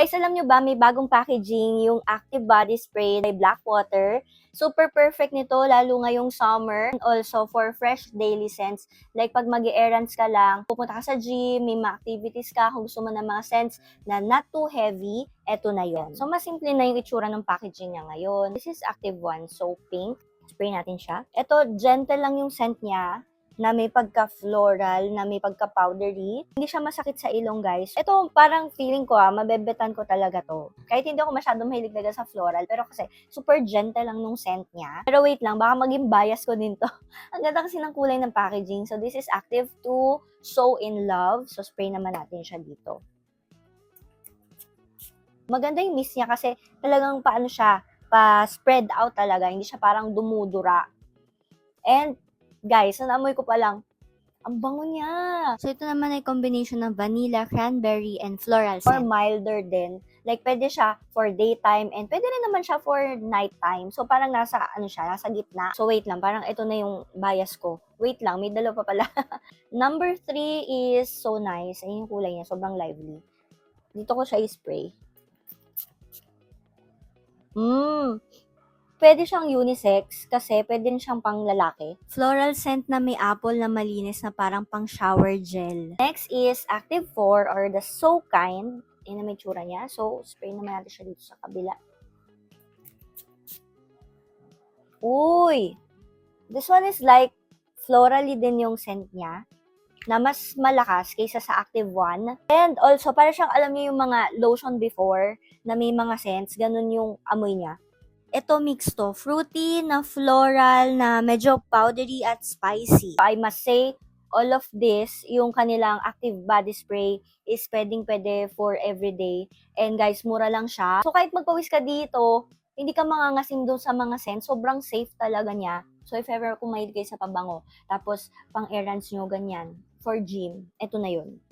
Guys, alam nyo ba, may bagong packaging yung Active Body Spray by Blackwater. Super perfect nito, lalo ngayong summer. And also for fresh daily scents. Like pag mag-errands ka lang, pupunta ka sa gym, may mga activities ka, kung gusto mo ng mga scents na not too heavy, eto na yon. So, mas simple na yung itsura ng packaging niya ngayon. This is Active One, so pink. Spray natin siya. Ito, gentle lang yung scent niya, na may pagka-floral, na may pagka-powdery. Hindi siya masakit sa ilong, guys. Ito, parang feeling ko, mabebetan ko talaga to. Kahit hindi ako masyadong mahilig talaga sa floral, pero kasi super gentle lang nung scent niya. Pero wait lang, baka maging bias ko din to. Ang ganda kasi ng kulay ng packaging. So, this is Active 2, So in Love. So, spray naman natin siya dito. Maganda yung mist niya kasi talagang paano siya, pa-spread out talaga. Hindi siya parang dumudura. And, guys, naamoy ko pa lang, ang bango niya. So, ito naman ay combination ng vanilla, cranberry, and floral scent. Or milder din. Like, pwede siya for daytime and pwede rin naman siya for nighttime. So, parang nasa gitna. So, wait lang. Parang ito na yung bias ko. Wait lang, may dalawa pa pala. Number 3 is so nice. Ayun yung kulay niya. Sobrang lively. Dito ko siya i-spray. Pwede siyang unisex kasi pwede rin siyang pang lalaki. Floral scent na may apple na malinis na parang pang shower gel. Next is Active 4 or the So Kind. Yan na may tsura niya. So, spray naman natin siya dito sa kabila. Uy! This one is like florally din yung scent niya na mas malakas kaysa sa Active 1. And also, para siyang alam niyo yung mga lotion before na may mga scents, ganun yung amoy niya. Ito mix to, fruity na floral na medyo powdery at spicy. I must say, all of this, yung kanilang Active Body Spray is pwede for everyday. And guys, mura lang siya. So kahit magpawis ka dito, hindi ka mangangasim doon sa mga scents. Sobrang safe talaga niya. So if ever kung mahilig kayo sa pabango, tapos pang errands nyo, ganyan, for gym, eto na yun.